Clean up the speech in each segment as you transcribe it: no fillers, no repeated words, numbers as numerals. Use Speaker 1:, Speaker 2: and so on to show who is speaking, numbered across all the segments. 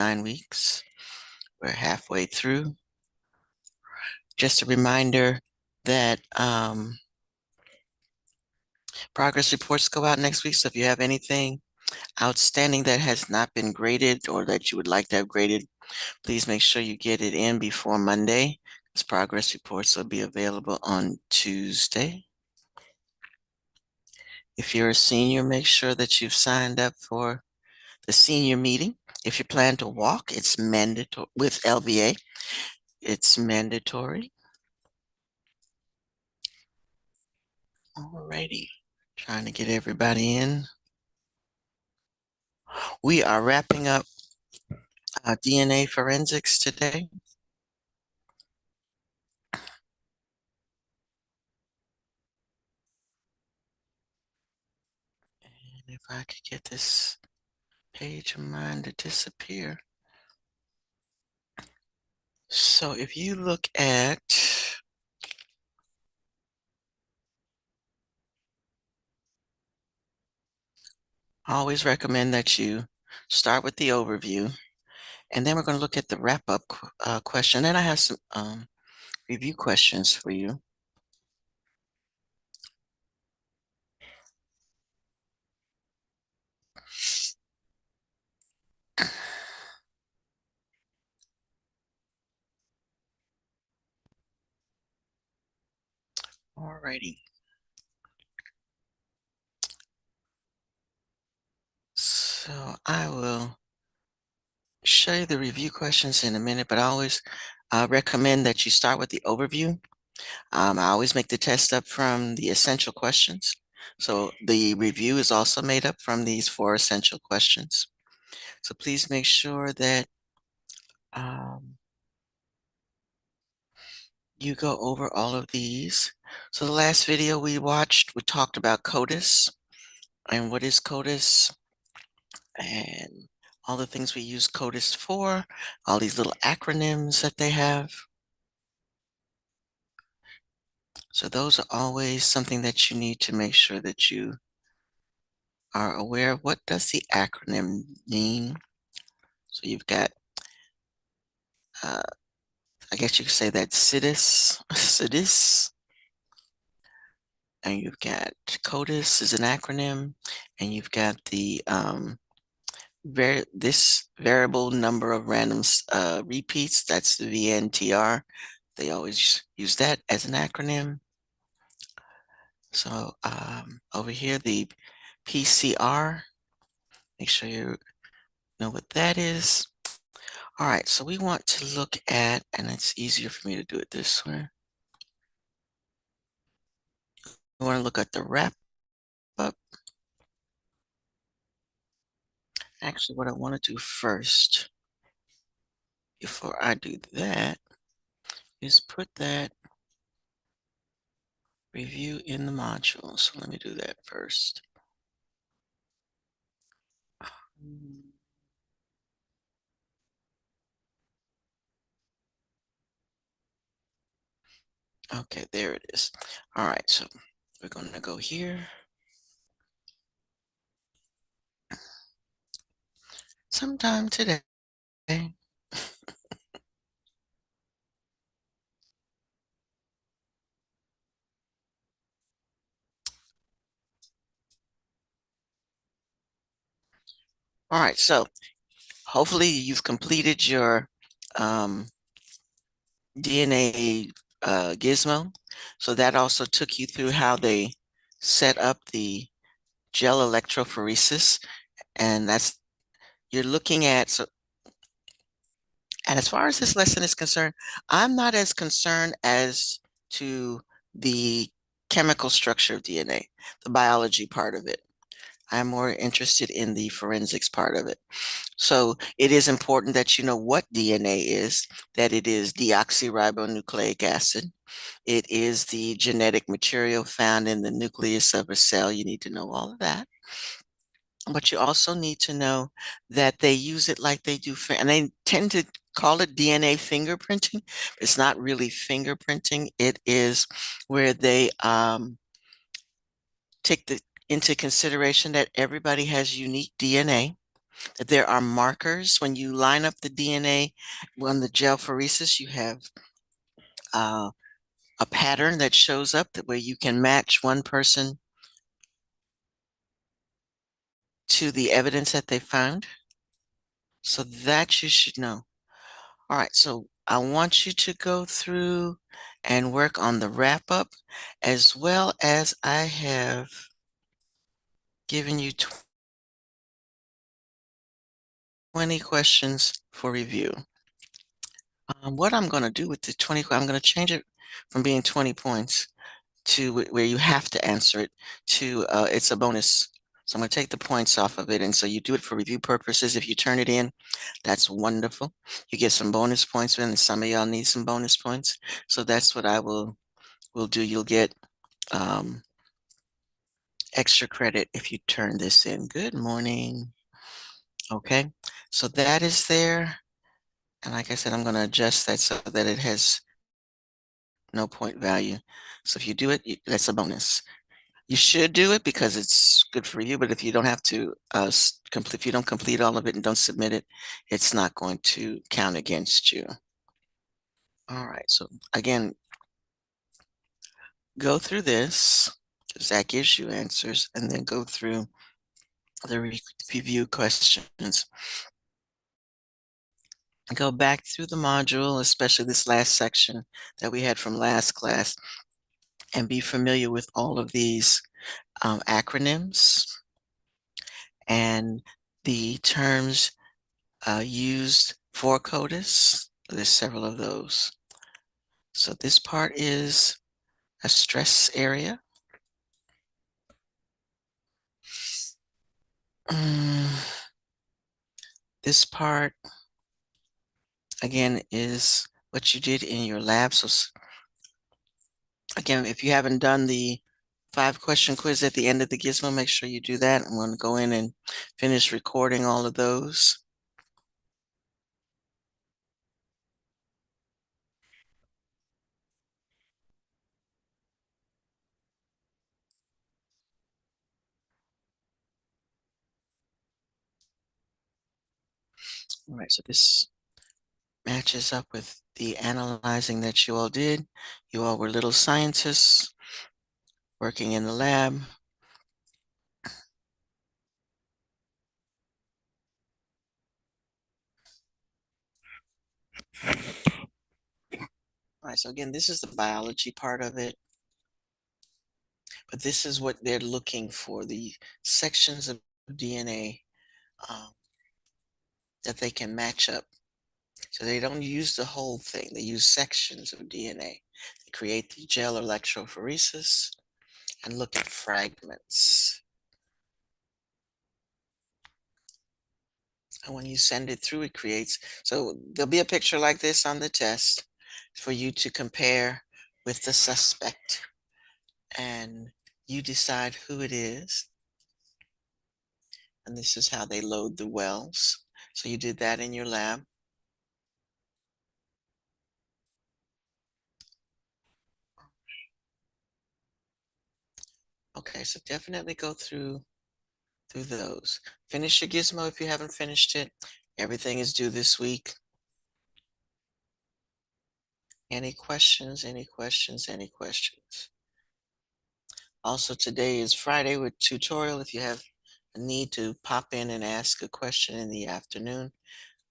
Speaker 1: 9 weeks. We're halfway through. Just a reminder that progress reports go out next week. So if you have anything outstanding that has not been graded or that you would like to have graded, please make sure you get it in before Monday, because progress reports will be available on Tuesday. If you're a senior, make sure that you've signed up for the senior meeting. If you plan to walk, it's mandatory with LBA. It's mandatory. Alrighty, trying to get everybody in. We are wrapping up DNA forensics today. And if I could get this page of mine to disappear. So if you look at I always recommend that you start with the overview, and then we're going to look at the wrap-up question. Then I have some review questions for you. Alrighty. So I will show you the review questions in a minute, but I always recommend that you start with the overview. I always make the test up from the essential questions. So the review is also made up from these 4 essential questions. So please make sure that you go over all of these. So the last video we watched, we talked about CODIS and what is CODIS and all the things we use CODIS for, all these little acronyms that they have. So those are always something that you need to make sure that you are aware of. What does the acronym mean? So you've got, I guess you could say that CITES, CITES, and you've got CODIS is an acronym, and you've got the this variable number of random repeats, that's the VNTR. They always use that as an acronym. So over here, the PCR, make sure you know what that is. All right, so we want to look at, and it's easier for me to do it this way. We want to look at the wrap up. Actually, what I want to do first, before I do that, is put that review in the module. So let me do that first. Okay, there it is. All right, so we're going to go here. Sometime today. All right, so hopefully you've completed your DNA gizmo. So that also took you through how they set up the gel electrophoresis. And that's, you're looking at, so, and as far as this lesson is concerned, I'm not as concerned as to the chemical structure of DNA, the biology part of it. I'm more interested in the forensics part of it. So it is important that you know what DNA is, that it is deoxyribonucleic acid. It is the genetic material found in the nucleus of a cell. You need to know all of that. But you also need to know that they use it like they do, and they tend to call it DNA fingerprinting. It's not really fingerprinting. It is where they take into consideration that everybody has unique DNA. that there are markers when you line up the DNA on the gel phoresis. You have uh, a pattern that shows up that where you can match one person to the evidence that they found. So that you should know. All right, so I want you to go through and work on the wrap up, as well as I have given you 20 questions for review. What I'm going to do with the 20, I'm going to change it from being 20 points to where you have to answer it to it's a bonus. So I'm going to take the points off of it. And so you do it for review purposes. If you turn it in, that's wonderful. You get some bonus points, and some of y'all need some bonus points. So that's what I will do. You'll get um, extra credit if you turn this in. Good morning. Okay, so that is there. And like I said, I'm going to adjust that so that it has no point value. So if you do it, that's a bonus. You should do it because it's good for you, but if you don't have to complete, if you don't complete all of it and don't submit it, it's not going to count against you. All right, so again, go through this, because that gives you answers, and then go through the review questions. Go back through the module, especially this last section that we had from last class, and be familiar with all of these acronyms and the terms used for CODIS. There's several of those. So this part is a stress area. This part, again, is what you did in your lab. So again, if you haven't done the 5-question quiz at the end of the Gizmo, make sure you do that. I'm going to go in and finish recording all of those. All right, so this matches up with the analyzing that you all did. You all were little scientists working in the lab. All right, so again, this is the biology part of it, but this is what they're looking for, the sections of DNA that they can match up. So they don't use the whole thing, they use sections of DNA. They create the gel electrophoresis and look at fragments. And when you send it through, it creates, so there'll be a picture like this on the test for you to compare with the suspect. And you decide who it is. And this is how they load the wells. So you did that in your lab. Okay, so definitely go through those. Finish your gizmo if you haven't finished it. Everything is due this week. Any questions, any questions, any questions? Also, today is Friday with tutorial. If you have a need to pop in and ask a question in the afternoon,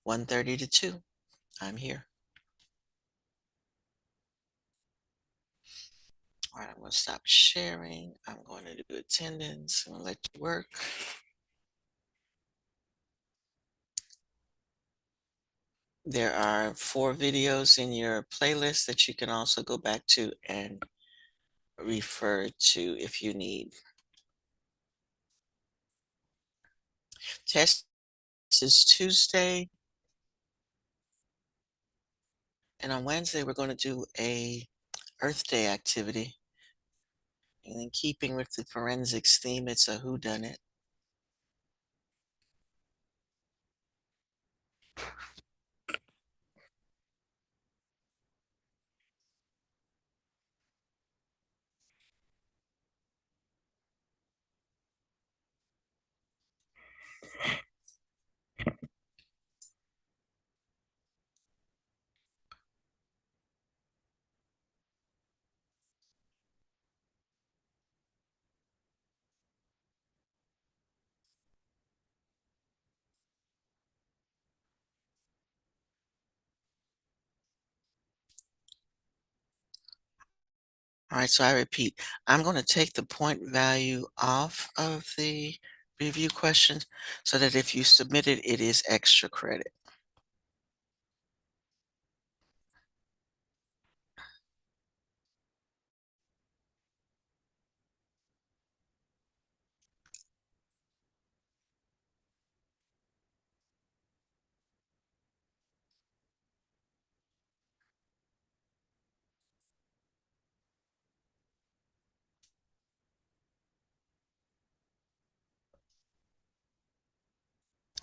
Speaker 1: 1:30 to 2, I'm here. All right, I'm going to stop sharing. I'm going to do attendance. I'm going to let you work. There are 4 videos in your playlist that you can also go back to and refer to if you need. Test is Tuesday. And on Wednesday, we're going to do a Earth Day activity. And in keeping with the forensics theme, it's a whodunit. All right, so I repeat, I'm going to take the point value off of the review questions so that if you submit it, it is extra credit.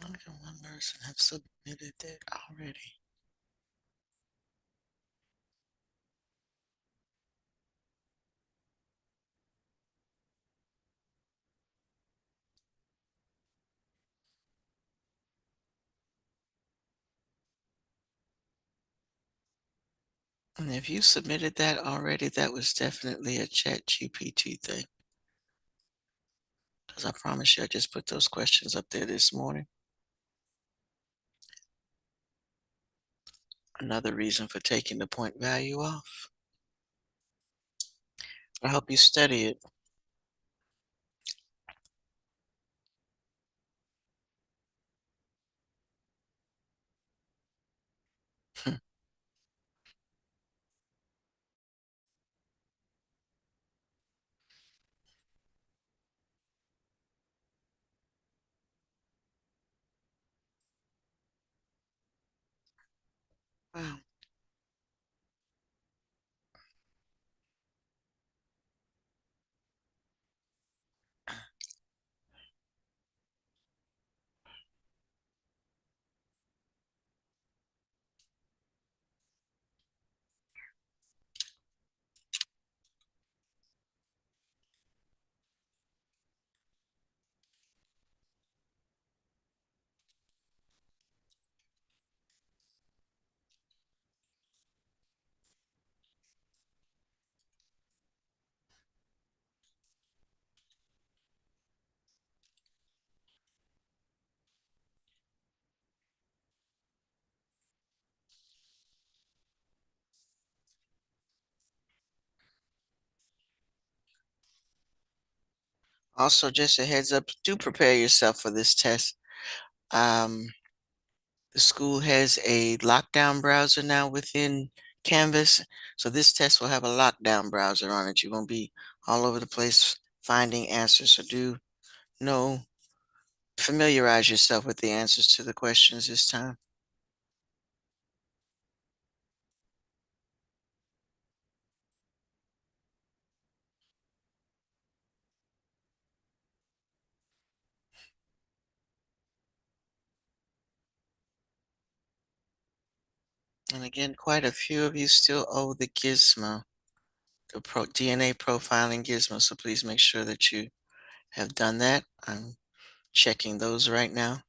Speaker 1: Only one person have submitted it already. And if you submitted that already, that was definitely a Chat GPT thing. Because I promise you, I just put those questions up there this morning. Another reason for taking the point value off. I hope you study it. Wow. Also, just a heads up, do prepare yourself for this test. Um, the school has a lockdown browser now within Canvas. So this test will have a lockdown browser on it. You won't be all over the place finding answers. So do know, familiarize yourself with the answers to the questions this time. And again, quite a few of you still owe the Gizmo, the DNA profiling Gizmo. So please make sure that you have done that. I'm checking those right now.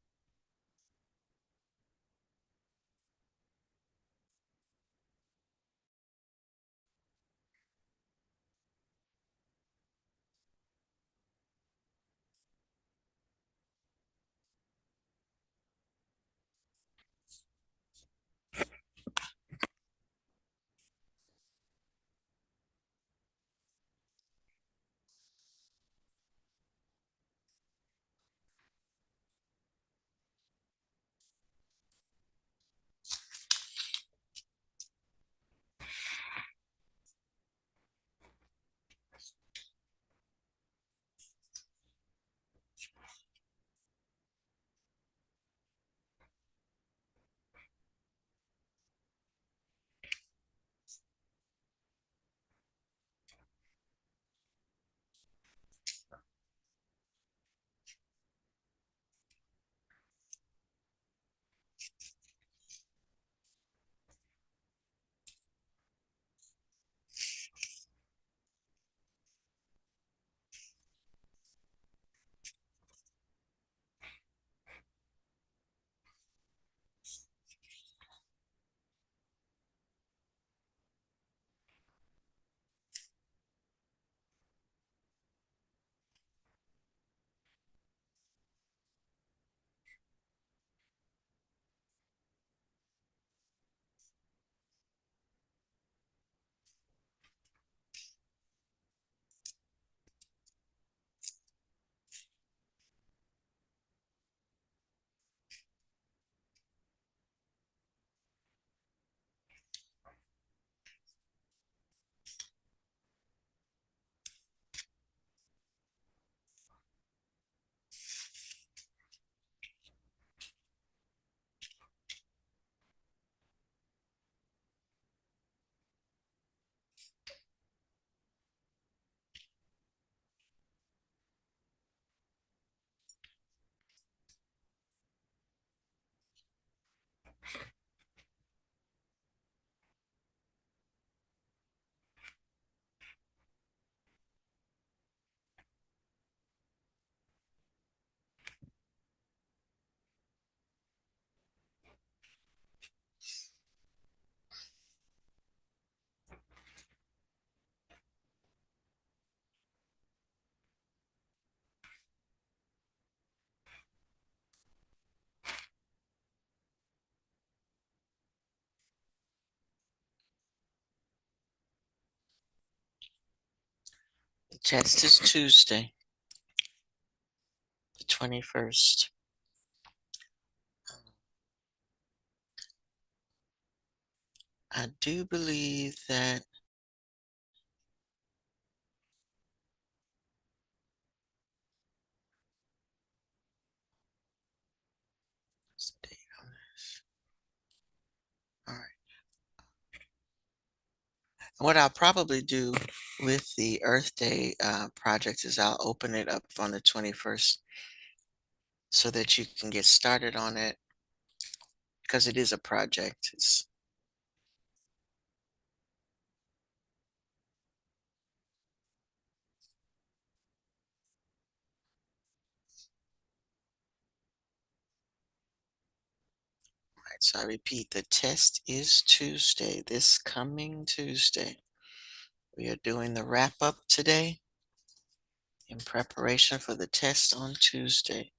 Speaker 1: Test is Tuesday, the 21st. I do believe that what's the date on this? All right. What I'll probably do with the Earth Day project is I'll open it up on the 21st so that you can get started on it because it is a project. Right, so I repeat, the test is Tuesday, this coming Tuesday. We are doing the wrap up today in preparation for the test on Tuesday.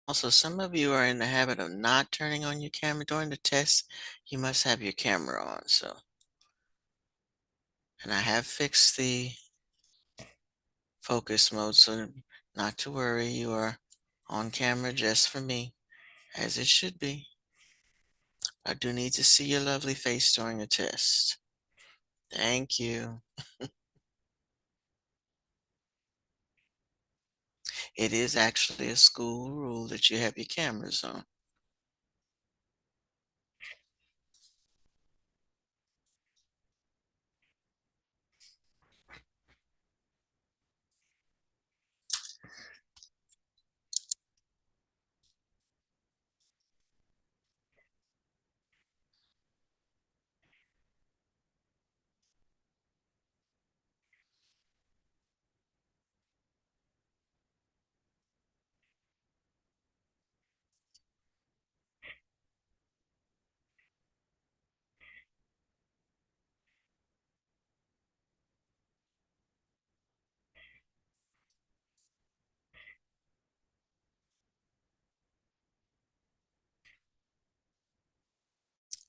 Speaker 1: Also, some of you are in the habit of not turning on your camera during the test. You must have your camera on. So, and I have fixed the focus mode, so not to worry. You are on camera just for me, as it should be. I do need to see your lovely face during the test. Thank you. It is actually a school rule that you have your cameras on.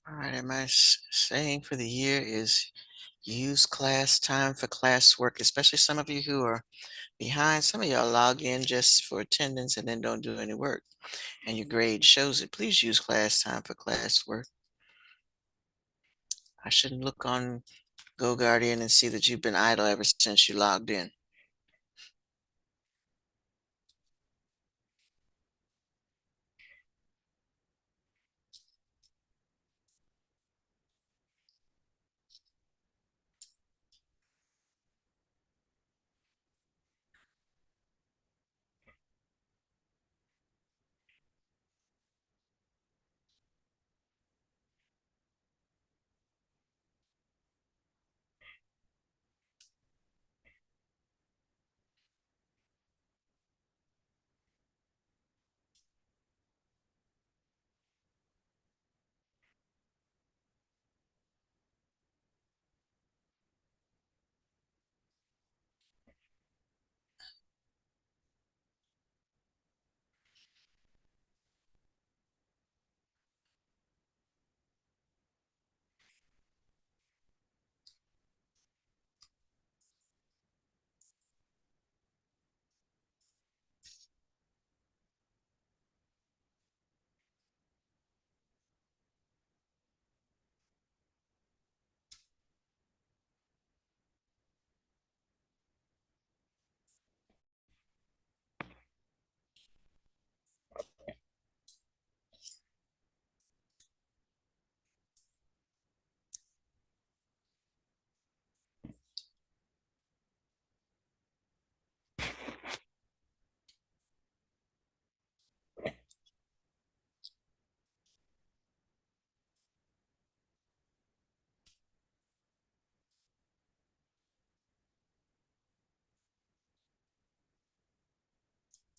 Speaker 1: All right, and my saying for the year is use class time for classwork, especially some of you who are behind. Some of y'all log in just for attendance and then don't do any work, and your grade shows it. Please use class time for classwork. I shouldn't look on GoGuardian and see that you've been idle ever since you logged in.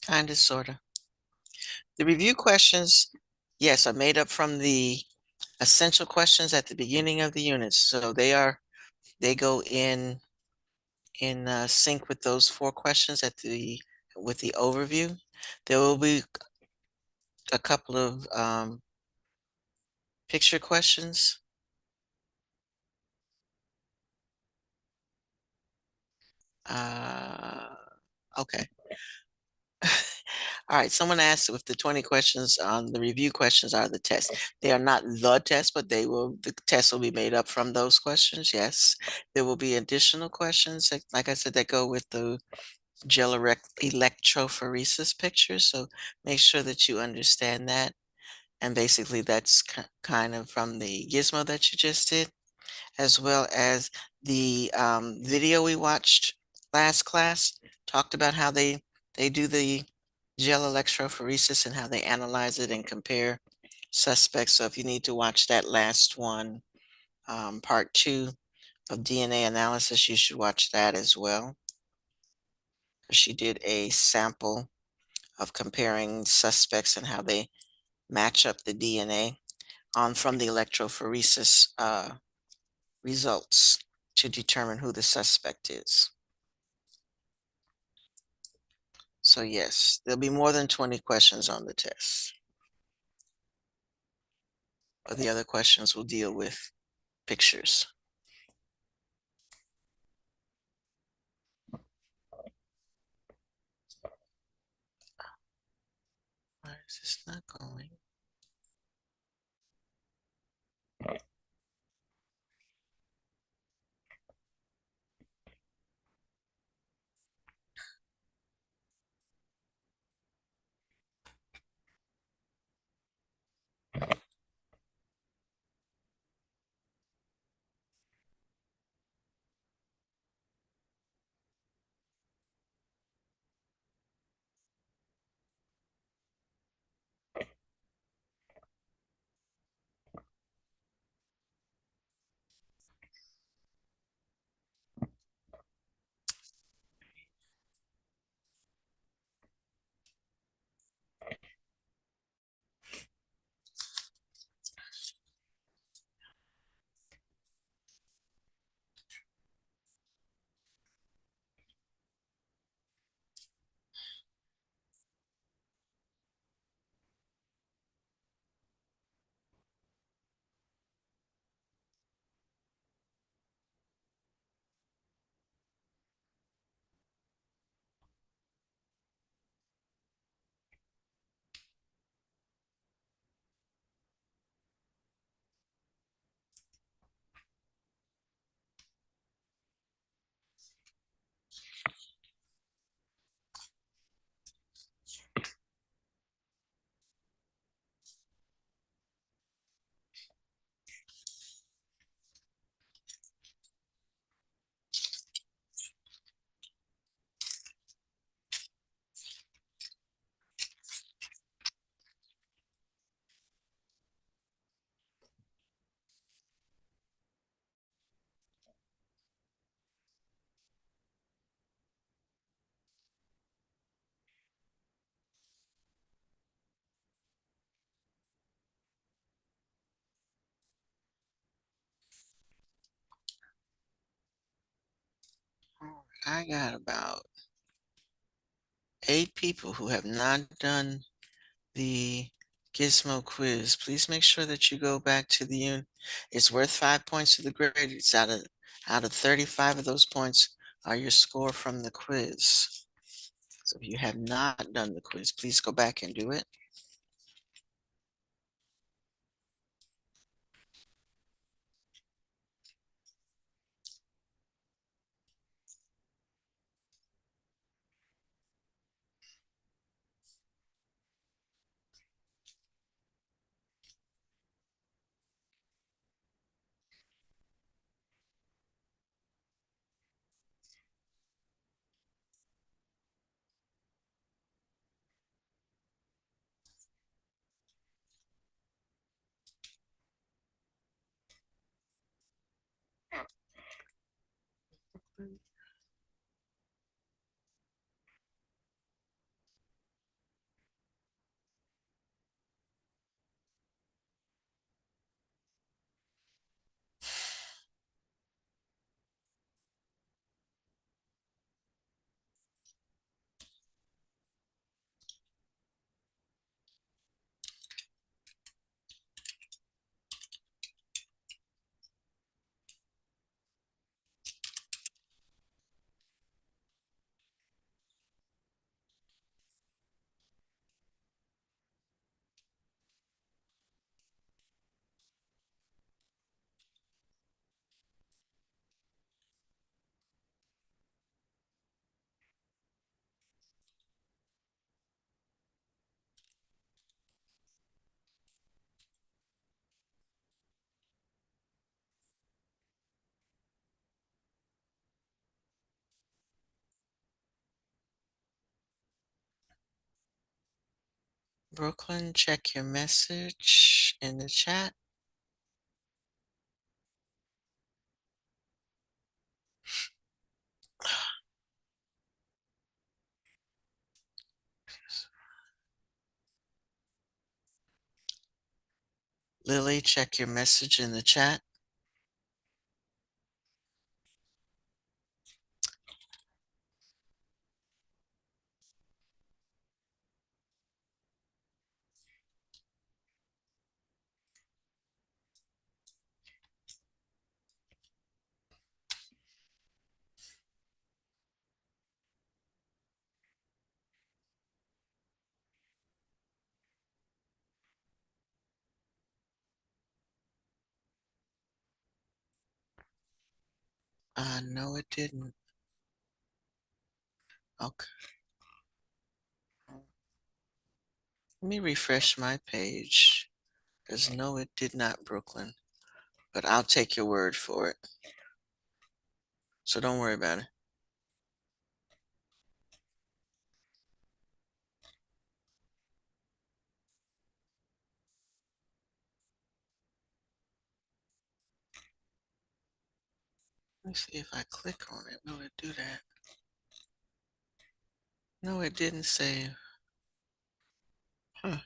Speaker 1: Kind of, sort of. The review questions, yes, are made up from the essential questions at the beginning of the units. So they go in sync with those four questions with the overview. There will be a couple of picture questions. Uh, okay. All right, someone asked if the 20 questions on the review questions are the test. They are not the test, but the test will be made up from those questions. Yes. There will be additional questions, like I said, that go with the electrophoresis pictures. So make sure that you understand that. And basically that's kind of from the gizmo that you just did, as well as the video we watched last class talked about how they do the gel electrophoresis and how they analyze it and compare suspects. So if you need to watch that last one, part two of DNA analysis, you should watch that as well. She did a sample of comparing suspects and how they match up the DNA on from the electrophoresis results to determine who the suspect is. So yes, there'll be more than 20 questions on the test. But the other questions will deal with pictures. Why is this not going? I got about 8 people who have not done the Gizmo quiz. Please make sure that you go back to the unit. It's worth 5 points to the grade. It's out of 35 of those points are your score from the quiz. So if you have not done the quiz, please go back and do it. Brooklyn, check your message in the chat. Lily, check your message in the chat. No, it didn't. Okay. Let me refresh my page. Because no, it did not, Brooklyn. But I'll take your word for it. So don't worry about it. Let me see if I click on it. Will it do that? No, it didn't save. Huh.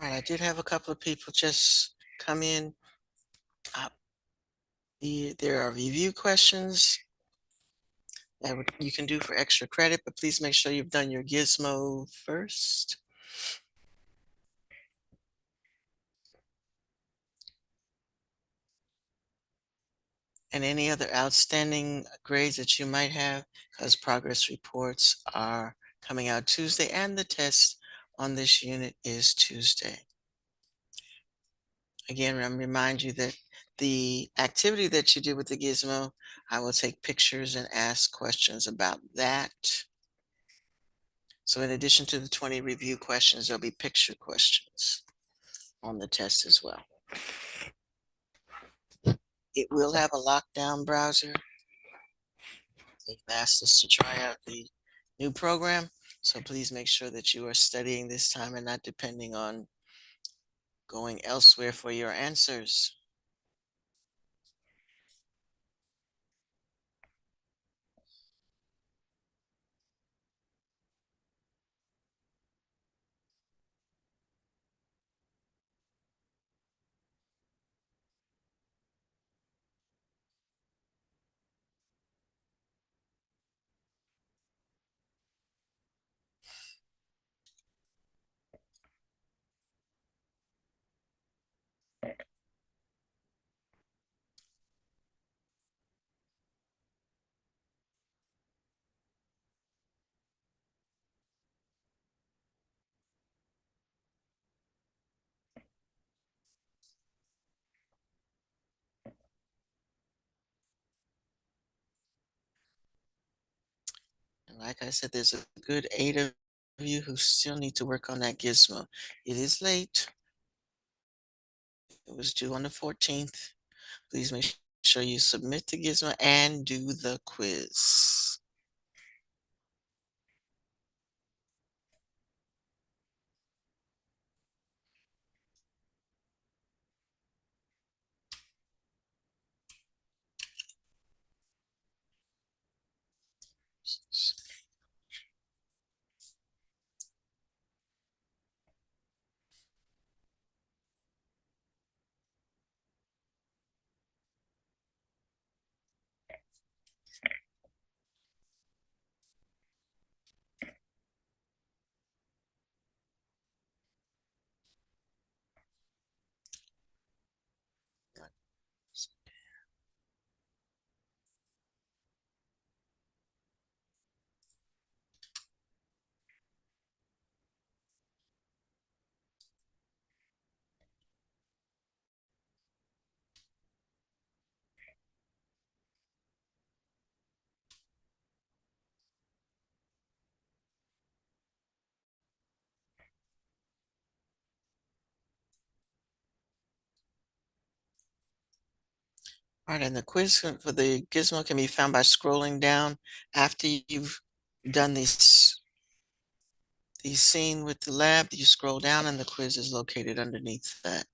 Speaker 1: All right, I did have a couple of people just come in. Uh, there are review questions that you can do for extra credit, but please make sure you've done your gizmo first. And any other outstanding grades that you might have, because progress reports are coming out Tuesday and the test on this unit is Tuesday. Again, I remind you that the activity that you did with the gizmo, I will take pictures and ask questions about that. So in addition to the 20 review questions, there'll be picture questions on the test as well. It will have a lockdown browser. They've asked us to try out the new program, so please make sure that you are studying this time and not depending on going elsewhere for your answers. And like I said, there's a good 8 of you who still need to work on that gizmo. It is late. It was due on the 14th. Please make sure you submit the gizmo and do the quiz. All right, and the quiz for the gizmo can be found by scrolling down after you've done the scene with the lab. You scroll down and the quiz is located underneath that.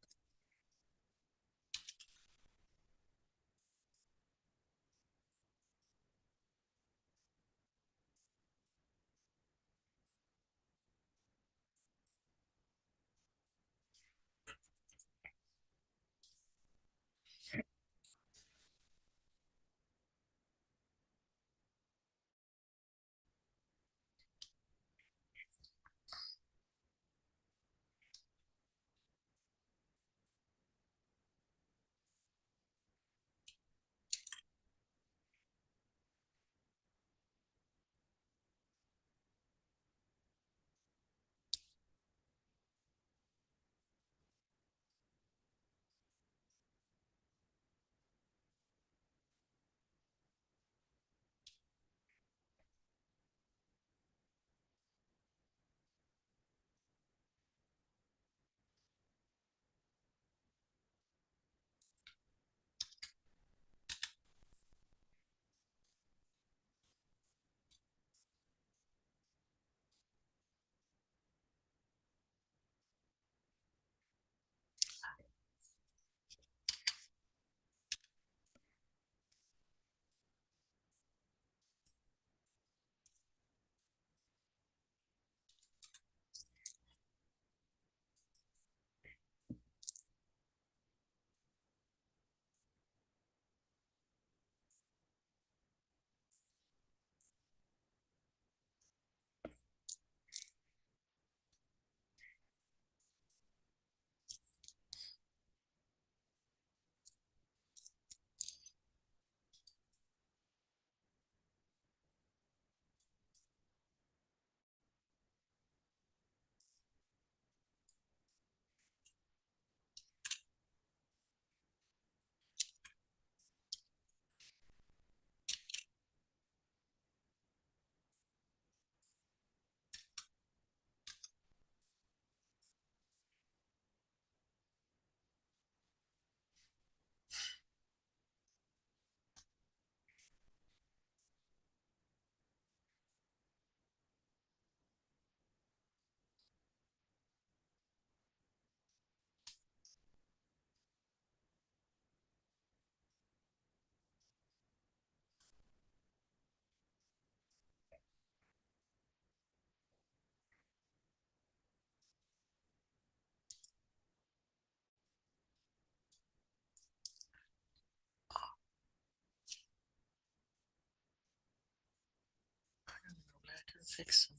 Speaker 1: fix them.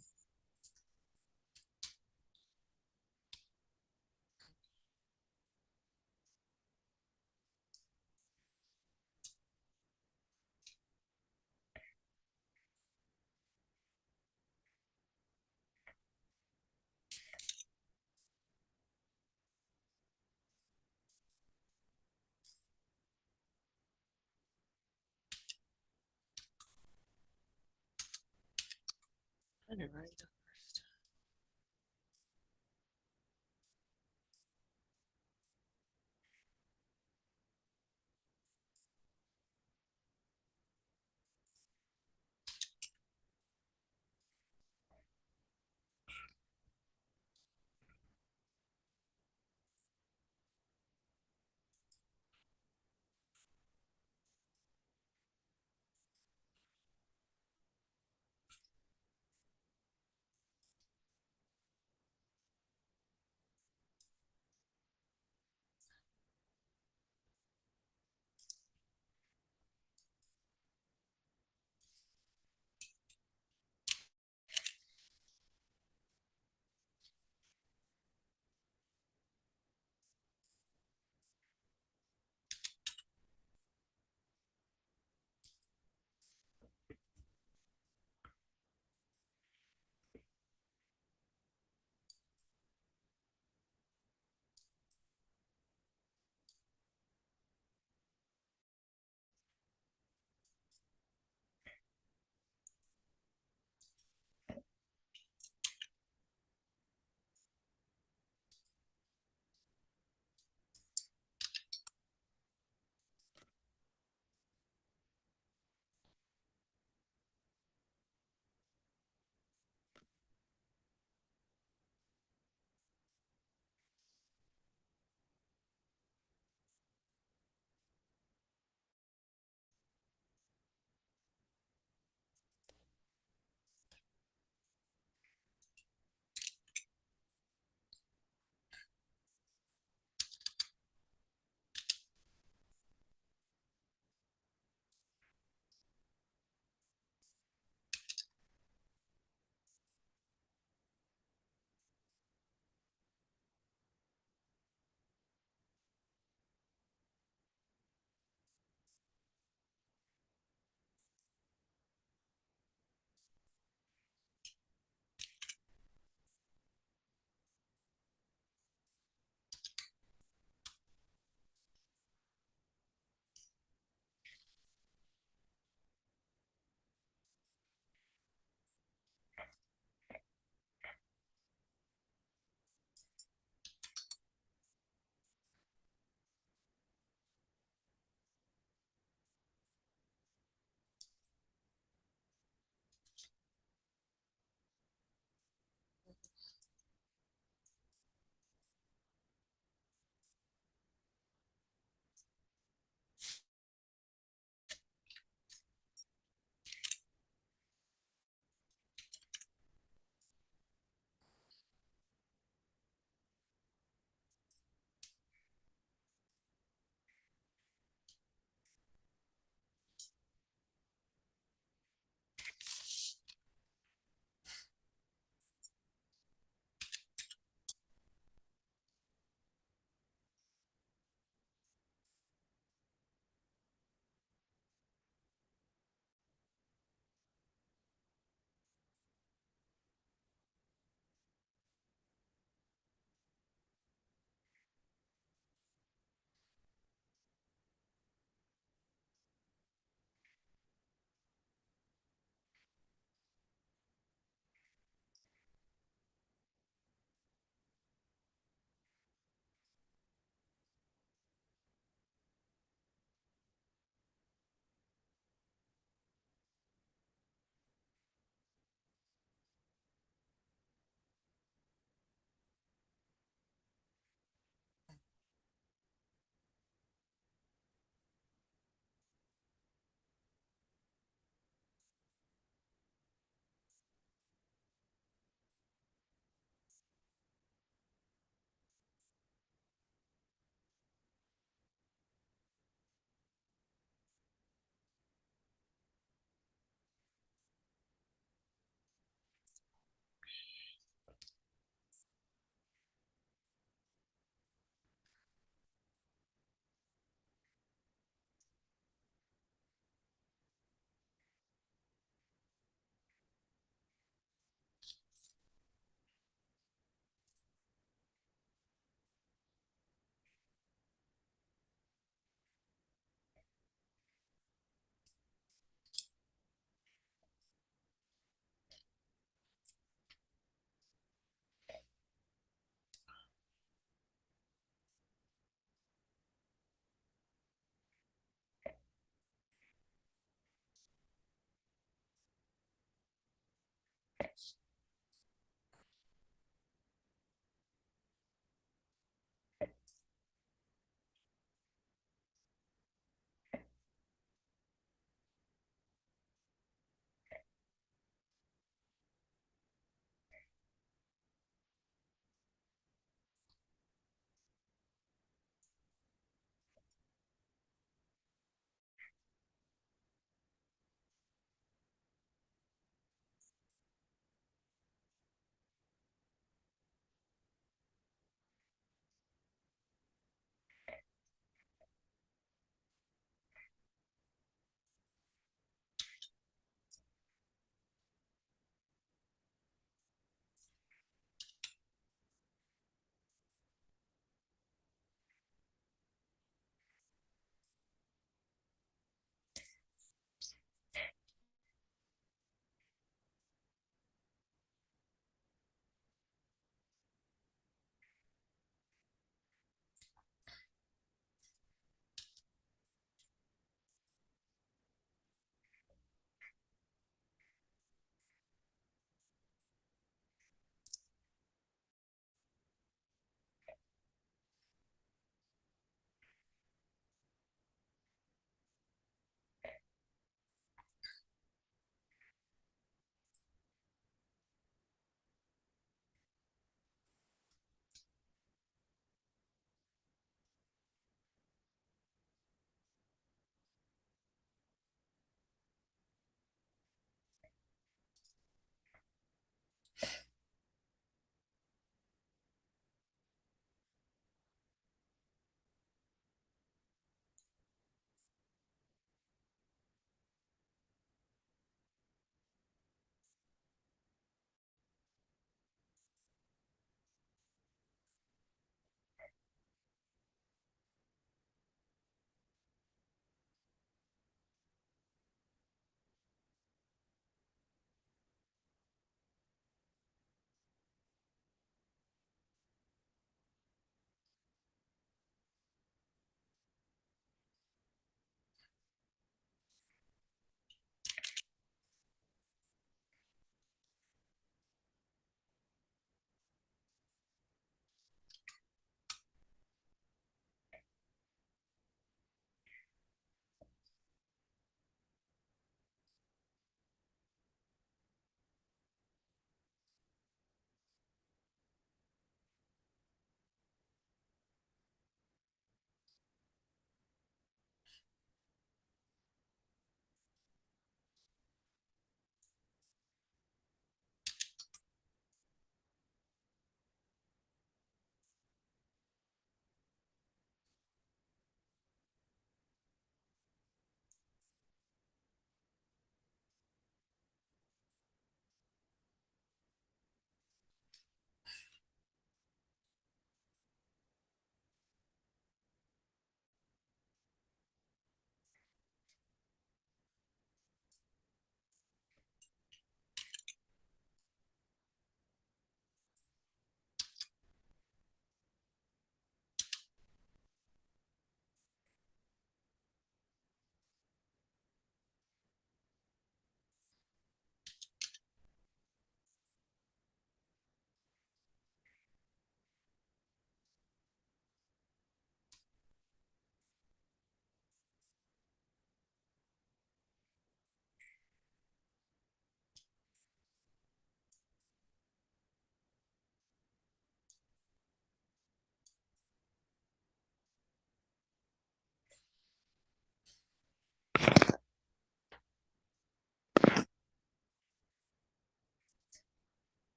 Speaker 1: Got it right the first time.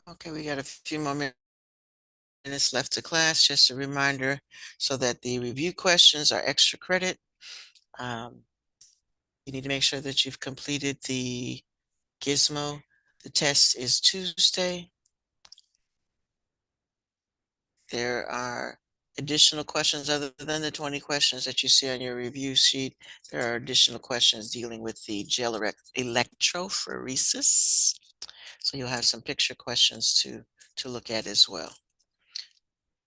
Speaker 1: Okay, we got a few more minutes left to class. Just a reminder so that the review questions are extra credit. Um, you need to make sure that you've completed the Gizmo. The test is Tuesday. There are additional questions other than the 20 questions that you see on your review sheet. There are additional questions dealing with the gel electrophoresis. So you'll have some picture questions to look at as well.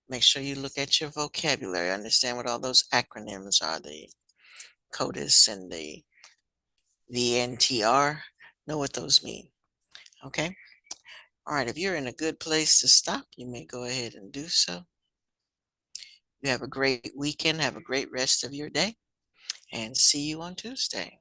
Speaker 1: Make sure you look at your vocabulary, understand what all those acronyms are, the CODIS and the VNTR, know what those mean. Okay? All right, if you're in a good place to stop, you may go ahead and do so. You have a great weekend, have a great rest of your day, and see you on Tuesday.